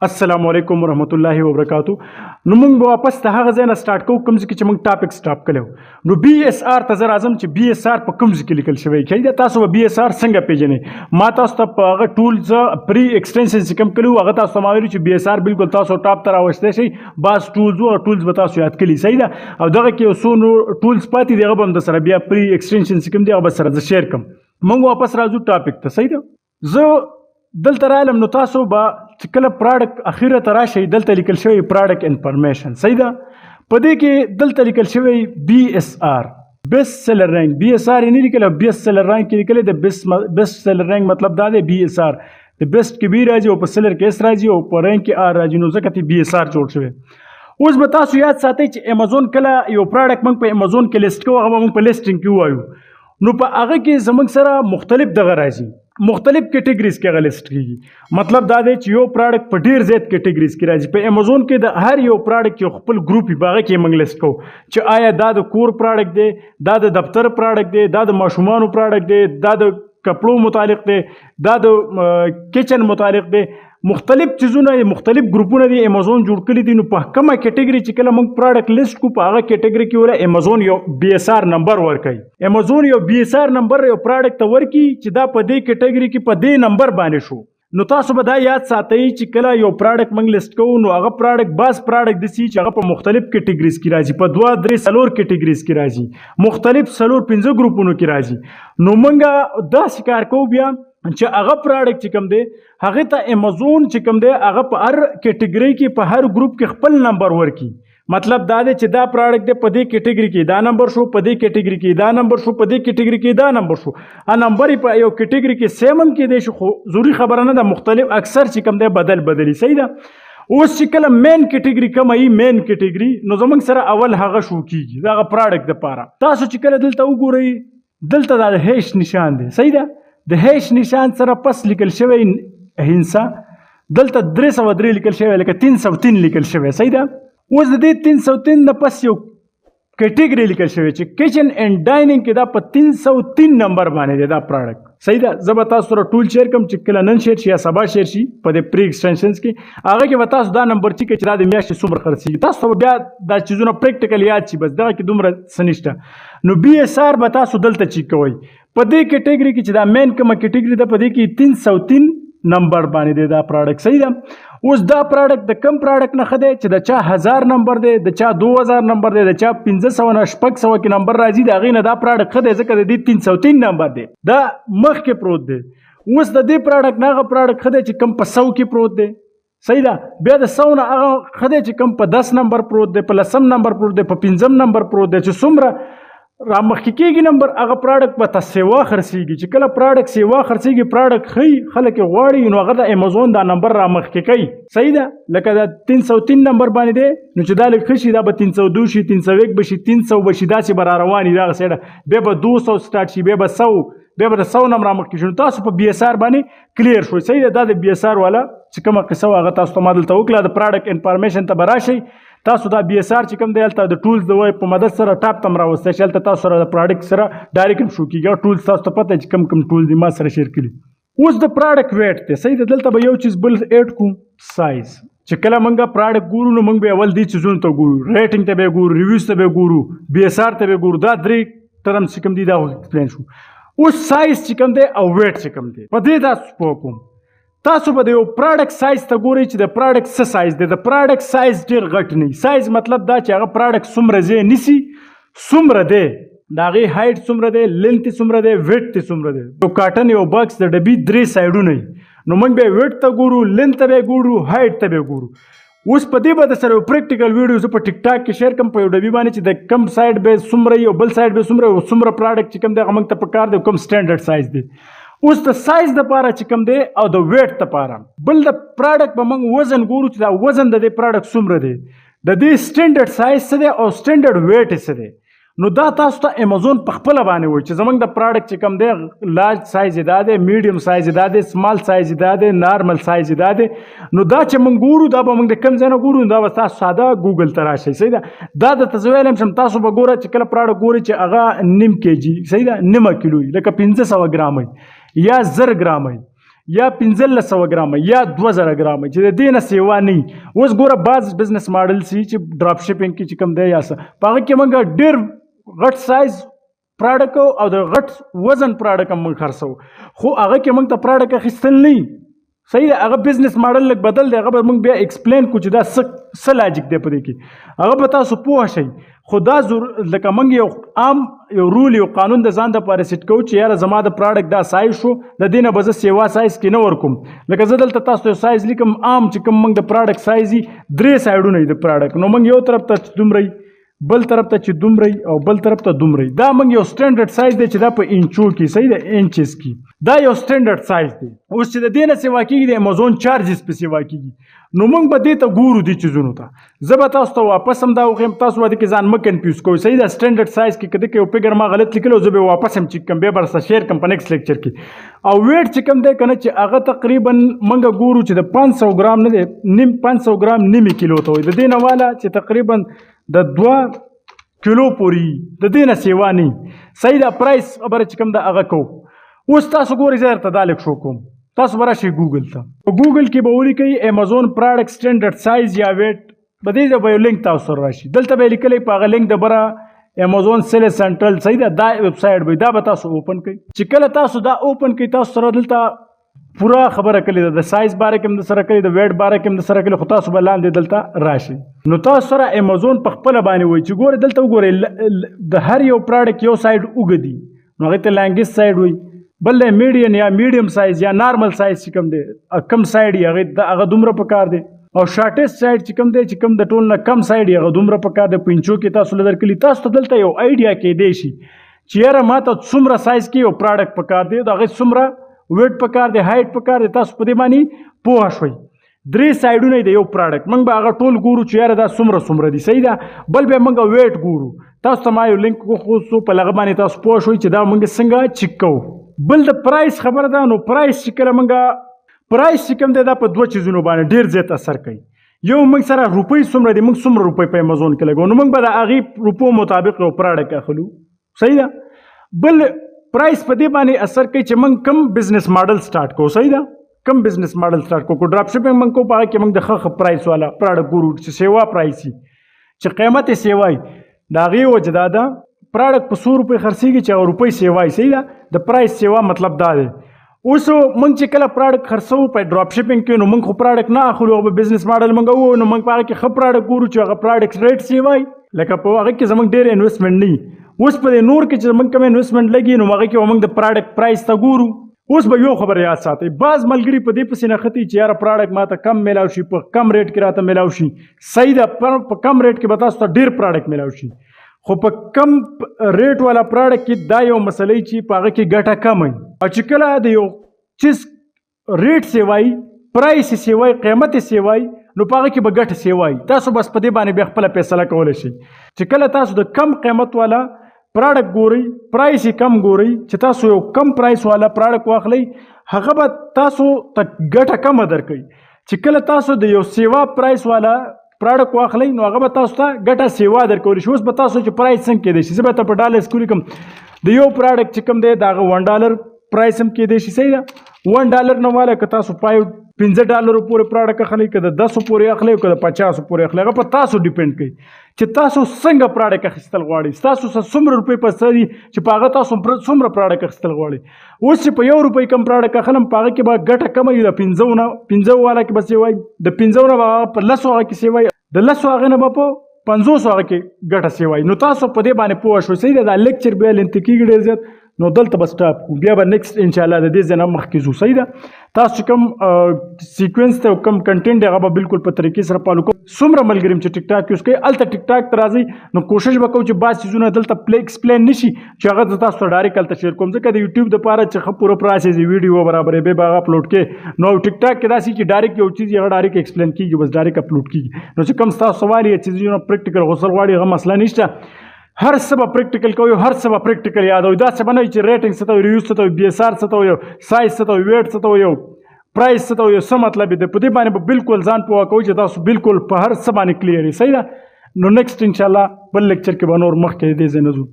السلام علیکم ورحمت الله وبرکاتو. نو موږ به واپس د هغه ځای نه سٹارټ کوو کوم ځای کې چې موږ ټاپک سټاپ کړی. نو بي اس آر ته زه راځم چې بي اس آر په کوم ځای کې لیکل شوی دی. تاسو به بي اس آر څنګه پیژنئ؟ ما تاسو ته په هغه ټولز پری ایکسټنشن چې کوم کړي هغه تاسو ته ما ویلي چې بي اس آر بالکل تاسو ټاپ ته راوستی شئ. بعض ټولز او ټولز به تاسو یاد کړي، صحیح ده. او دغه کې یو څو نور ټولز پاتې دي، هغه به هم در سره بیا پری ایکسټنشن چې کوم دی هغه به سره زه شیر کړم. موږ واپس راځو ټاپک ته، صحیح ده. زه دلته رالم نو تاسو به چې کله پراډکټ اخیره ته راشئ دلته لیکل شوی پراډکټ انفارمیشن، صحیح ده. په دې کې دلته لیکل شوی بي اس آر بیسٹ سیلر رینک. بي اس آر یې نه لیکلی، بیسٹ سیلر رینک کې لیکلی. د بیسٹ سیلر رینک مطلب دا دی بي اس آر د بیسٹ کې بي راځي او په سیلر کې اس راځي او په رینک کې آر راځي، نو ځکه ته بي اس آر جوړ شوی. اوس به تاسو یاد ساتئ چې امازون کله یو پراډکټ موږ په امازون کې لیست کوو، هغه به موږ په لیسټینګ کې ووایو. نو په هغه کې زموږ سره مختلف دغه راځي، مختلف کیټګریز کې هغه لیست کېږي. مطلب دا دی چې یو پراډکټ په ډېر زیات کیټګریز کې راځي. په امازون کې د هر یو پراډکټ یو خپل ګروپ وي، په هغه کې موږ لیست کوو چې آیا دا د کور پراډکټ دی، دا د دفتر پراډکټ دی، دا د ماشومانو پراډکټ دی، دا د کپړو متعلق دی، دا د کچن متعلق دی. مختلف چیزونه مختلف ګروپونه دي امازون جوړ کړي دي. نو په کومه کیټګري چې کله موږ پراډکټ لیست کو په هغه کیټګري کې ولا امازون یو بي اس آر نمبر ورکوي. امازون یو بي اس آر نمبر یو پراډکټ ته ورکي چې دا په دې کیټګري کې په دې نمبر باندې شو. نو تاسو به دا یاد ساتئ چې کله یو پراډکټ موږ لیست کوو نو هغه پراډکټ باز پراډکټ دسی چې هغه په مختلف کیټګریز کې راځي، په 2 3 4 کیټګریز کې راځي، مختلف 4 5 ګروپونو کې راځي. نو موږ دا کار کوو بیا چې هغه پراډکټ چې کوم دی هغه ته امازون چې کوم دی هغه په هر کیټګری کې په هر ګروپ کې خپل نمبر ورکي. مطلب دا دی چې دا پراډکټ دی په دې کیټګری کې دا نمبر شو، په دې کیټګری کې دا نمبر شو، په دې کیټګری کې دا نمبر شو. نمبر په یو کیټګری کې سیم هم کې دی شو، خو ضروري خبره نه ده، مختلف اکثر چې کوم دی بدلی، صحیح ده. اوس چې کله مین کیټګری کوم ای مین کیټګری نو زمونږ سره اول هغه شو کیږي دا پراډکټ لپاره. تاسو چې کله دلته وګورئ دلته دا هیش نشان دی، صحیح ده. د هیش نشان سره پس لیکل شوی هنسا دلته 303 لیکل شوی، لکه 303 لیکل شوی، صحیح ده. اوس د دې 303 نه پس یو کیټګری لیکل شوی چې کچن اینڈ ډایننګ کې دا په 303 نمبر باندې دی دا پراډکټ، صحیح ده. زه به تاسو سره ټول شیر کوم چې کله نن شیر شي یا سبا شیر شي په دې پری ایکسټنشنز کې، هغه کې به تاسو دا نمبر چې دا د میاشتې څومره خرڅېږي تاسو بیا دا چیزونه پریکټیکل یاد شي، بس دغه کې دومره څه نشته. نو بي اس آر به تاسو دلته چیک کوئ په دې کیټګری کې چې دا مین کومه کیټګری ده په دې کې 303 نمبر باندې دی دا پراډکټ، صحیح ده. اوس دا پراډکټ د کم پراډکټ نه ښه دی چې د چا 1000 نمبر دی، د چا 2000 نمبر دی، د چا 500 نه 600 کې نمبر راځي، د هغې نه دا پراډکټ ښه دی ځکه د دې 303 نمبر دی، دا مخکې پروت دی. اوس د دې پراډکټ نه هغه پراډکټ ښه دی چې کم په 100 کې پروت دی، صحیح ده. بیا د 100 نه هغه ښه دی چې کم په 10 نمبر پروت دی، په 10 نمبر پروت دی، په 5 نمبر پروت دی. چې څومره را مخکې کېږي نمبر هغه پراډکټ به ته سیوا خرڅېږي. چې کله پراډکټ سیوا خرڅېږي پراډکټ ښي خلک یې غواړي نو هغه د امازون دا نمبر را مخکې کوي، صحیح ده. لکه دا 303 نمبر باندې دی نو چې دا لږ ښه شي دا به 302 شي، 301 به شي، 300 به شي، داسې به را روان وي دغه سایډه. بیا به 200 سټارټ شي، بیا به 100، بیا به د 100 نم را مخکې شي. نو تاسو په بي اس آر باندې کلیر شوئ، صحیح ده. دا د بي اس آر والا چې کومه قصه وه هغه تاسو ته ما دلته وکړه. د پراډکټ انفارمیشن ته به راشئ تاسو دا بي اس آر چې کوم دی هلته د ټولز د وایب په مدد سره ټاپ ته م راوستی شي، هلته تاسو سره د پراډکټ سره ډایرکټ هم شو کېږي. ټولز تاسو ته پته چې کوم ټولز دي ما سره شیر کړي. اوس د پراډکټ ویټ دی، صحیح ده. دلته به یو چیز بل ایډ کوو، سایز. چې کله موږ پراډکټ ګورو نو موږ به اول دې چیزونو ته ګورو، ریټینګ ته به ګورو، ریویوز ته به ګورو، بي اس آر ته به ګورو. دا 3 ټرمز چې کوم دي دا ایکسپلین شو. اوس سایز چې کوم دی او ویټ چې کوم دی په دې تاسو پوه کوم. تاسو به د یو پراډکټ سایز ته ګورئ چې د پراډکټ څه سایز دی. د پراډکټ سایز ډېر غټ نه وي. سایز مطلب دا چې هغه پراډکټ څومره ځای نیسي څومره دی، د هغې هایټ څومره دی، لینت یې څومره دی، ویټ یې څومره دی. یو کاټن یو باکس د ډبي 3 سایډونه وي نو موږ به ویټ ته ګورو، لینت ته به ګورو، هایټ ته به ګورو. اوس په دې به د سره یو پریکټیکل ویډیو زه په ټیک ټاک کې شیر کوم په یو ډبي باندې چې د کم سایډ به څومره وي او بل سایډ به څومره پراډکټ چې کوم دی هغه موږ ته پکار دی کوم سټینډرډ سایز دی. اوس د سایز دپاره چې کوم دی او د ویټ دپاره بل د پراډکټ به موږ وزن ګورو چې دا وزن د دې پراډکټ څومره دی، د دې سټینډرډ سایز څه دی او سټینډرډ ویټ یې څه دی. نو دا تاسو ته امازون په خپله باندې وایي چې زموږ د پراډکټ چې کوم دی لارج سایز یې دا دی، میډیم سایز یې دا دی، سمال سایز یې دا دی، نارمل سایز یې دا دی. نو دا چې موږ ګورو دا به موږ د کوم ځای نه ګورو، دا به تاسو ساده ګوګل ته راشئ، صحیح ده. دا درته زه ویلی شم تاسو به ګوره چې کله پراډکټ ګورئ چې هغه 0.5 kg، صحیح ده، 0.5 کیلو وي، لکه 500 ګرام وي یا 1000 ګرام وي یا 1500 ګرامه یا 2000 ګرامه چې د دې نه سیوا نه وي. اوس ګوره بعض بزنس ماډل سي چې ډراپ شپینګ کې چې کوم دی یا څه په هغه کې موږ ډېر غټ سایز پراډکټ او د غټ وزن پراډکټ هم موږ خرڅوو خو هغه کې موږ ته پراډکټ اخیستل نه صحیح ده. هغه بزنس ماډل لږ بدل دی هغه به موږ بیا ایکسپلین کړو چې دا څه لاجیک دی په دې کې هغه به تاسو پوه شئ. خو دا لکه موږ یو عام یو رول یو قانون د ځان دپاره سیټ کوو چې یاره زما د پراډکټ دا سایز شو د دې نه به زه سیوا سایز کې نه ورکوم. لکه زه دلته تاسو ته یو سایز لیکم عام چې کوم موږ د پراډکټ سایز وي 3 سایډونه وي د پراډکټ نو موږ یو طرف ته دومره بل طرف ته چې دومره او بل طرف ته دومره دا موږ یو سټینډرډ سایز دی چې دا په انچو کې صحیح ده انچز کې دا یو سټینډرډ سایز دی. اوس چې د دې نه سیوا کېږي د امازون چارجز په سیوا کېږي نو موږ به دې ته ګورو دې چیزونو ته. زه به تاسو ته واپس هم دا وښیم تاسو به دې کې ځان مه کنفیوز کوئ صحیح ده. سټینډرډ سایز کې کده کې یو فګر ما غلط لیکلی زه به واپس هم چیک کوم بیا به درسره شیر کوم په نیکسټ لیکچر کې. او ویټ چې کوم دی که نه چې هغه تقریبا موږ ګورو چې د 500 ګرام نه دی 500 ګرام نیمې کیلو ته وایي د دې نه والا چې تقریبا د 2 کیلو پوری د دې نه سیوا نه صحیح ده. پرایس خبره چې کوم ده هغه کوو. اوس تاسو ګورئ زه درته دا لیک شو کوم تاسو به راشئ ګوګل ته په ګوګل کې به ولیکئ امازون پراډکټ سټینډرډ سایز یا ویټ په دې ځای به یو لینک تاسو سره راشي دلته به یې لیکلی په هغه لینک د بره امازون سیلز سنټرل صحیح ده دا ویب سایټ به دا به تاسو اوپن کړئ. چې کله تاسو دا اوپن کړئ تاسو سره دلته پورا خبره کړې ده د سایز باره کې هم د سره کړې د ویټ باره کې هم د سره کړې خو تاسو به لاندې دلته راشئ نو تاسو سره امازون په خپله باندې وایي چې ګورئ دلته وګورئ د هر یو پراډکټ یو سایډ اوږه دي نو هغې ته لانګیسټ سایډ وایي بل دی میډین یا میډیم سایز یا نارمل سایز چې کوم دی کم سایډ یې هغه دومره پکار دی او شارټیسټ سایډ چې کوم دی چې کوم د ټول نه کم سایډ یې هغه دومره پکار دی په انچو کې تاسو له درکلي تاسو ته دلته یو آیډیا کیدی شي چې یاره ما ته څومره سایز کې یو پراډکټ پکار دی د هغې څومره ویټ پکار دی هایټ پکار دی تاسو په دې باندې پوه شوئ. 3 سایډونه د یو پراډکټ موږ به هغه ټول ګورو چې یاره دا څومره دی صحیح ده. بل بیا موږ ویټ ګورو تاسو ته ما یو لینک وښودو په هغه باندې تاسو پوه شوئ چې دا موږ څنګه چیک کوو. بل د پرایس خبره ده نو پرایس چې کله موږ پرایس چې کوم دی دا په 2 چیزونو باندې ډېر زیات اثر کوي. یو موږ سره روپۍ څومره دي موږ څومره روپۍ په امازون کې لګوو نو موږ به د هغې روپو مطابق یو پراډکټ اخلو صحیح ده. بل پرایس په دې باندې اثر کوي چې موږ کم بزنس ماډل سٹارټ کوو صحیح ده کم بزنس ماډل سٹارټ کوو ډراپ شپینګ موږ کوو په هغه کې موږ د ښه پرایس والا پراډکټ ګورو چې سیوا پرایس وي چې قیمت یې سیوا وي د هغې وجه دا ده پراډکټ په 100 روپۍ خرڅېږي چې هغه روپۍ سیوا وي صحیح ده د پرایس سیوا مطلب دا دی. اوس موږ چې کله پراډکټ خرڅوو په ډراپ شپینګ کې نو موږ خو پراډکټ نه اخلو هغه بزنس ماډل موږ وو نو موږ په هغه کې ښه پراډکټ ګورو چې هغه پراډکټ ریټ سیوا وي لکه په هغه کې زموږ ډېر انویسټمنټ نه وي. اوس په دې نور کې چې موږ کوم انویسټمنټ لګي نو هغه کې موږ د پراډکټ پرایس ته ګورو. اوس به یو خبره یاد ساتئ بعض ملګري په دې پسې نښتي چې یاره پراډکټ ما ته کم میلاو شي په کم ریټ کې راته میلاو شي صحیح ده په کم ریټ کې به تاسو ته ډېر پراډکټ میلاو شي خو په کم ریټ والا پراډکټ کې دا یو مسله چې په هغه کې ګټه کم وي او چې کله د یو چیز ریټ سیوای پرایس سیوای قیمت سیوای نو په هغه کې به ګټه سیوای تاسو بس په دې باندې بیا خپله فیصله کولی شئ چې کله تاسو د کم قیمت والا پراډکټ ګورئ پرایس یې کم ګورئ چې تاسو یو کم پرایس والا پراډکټ واخلئ هغه به تاسو ته ګټه کمه درکوي چې کله تاسو د یو سیوا پرایس والا پراډکټ واخلئ نو هغه به تاسو ته ګټه سیوا درکولی شي. اوس به تاسو چې پرایس څنګه کېدی شي زه به ته په ډالرز کې ولیکم د یو پراډکټ چې کوم دی د هغه $1 پرایس هم کېدی شي صحیح ده $1 نه والا که تاسو $15 پورې پراډکټ اخلئ که د 10 پورې اخلئ که د 50 پورې اخلئ هغه په تاسو ډیپینډ کوي چې تاسو څنګه پراډکټ اخیستل غواړئ ستاسو سره څومره روپۍ په څه دي چې په هغه تاسو څومره پراډکټ اخیستل غواړئ. اوس چې په 1 روپۍ کم پراډکټ اخلم په هغه کې به ګټه کمه وي د 15 والا کې به سیوای د 15 نه به په 10 هغه کې سیوای د 10 هغې نه به په 500 هغه کې ګټه سیوای. نو تاسو په دې باندې پوه شوئ صحیح ده دا لیکچر بیا لنډ کېږي ډېر زیات نو دلته به سټاپ کوو بیا به نیکسټ انشاءالله د دې ځای نه مخکې ځو صحیح ده. تاسو چې کوم سیکوینس ته کوم کنټینټ دی هغه به بالکل په طریقې سره فالو کوو. څومره ملګري چې ټیک ټاک یوز کوي هلته ټیک ټاک ته راځئ نو کوشش به کوو چې بعض څیزونه دلته ایکسپلین نه شي چې هغه زه تاسو ته ډایرکټ هلته شیر کوم ځکه د یوټیوب دپاره چې ښه پوره پروسس ویډیو برابرې بیا به هغه اپلوډ کړې نو ټیک ټاک کې داسې چې ډایرکټ یو چیز هغه ډایرکټ ایکسپلین کېږي بس ډایرکټ اپلوډ کېږي نو چې کوم ستاسو سوال یې څیزونه پریکټیکل غوښتل غواړي هغه مسله نشته هر څه به پریکټیکل کوئ هر څه به پریکټیکل یادوئ داسې به نه وي چې ریټنګ څه ته وایي ریوز څه ته وایي بي ایس آر څه ته وایي سایز څه ته وایي ویټ څه ته وایي پرایس څه ته وایي څه مطلب دی په دې باندې به بالکل ځان پوه کوئ چې تاسو بالکل په هر څه باندې کلیر یې صحیح ده. نو نیکسټ انشاءالله بل لیکچر کې به نور مخکې دې ځای نه ځو.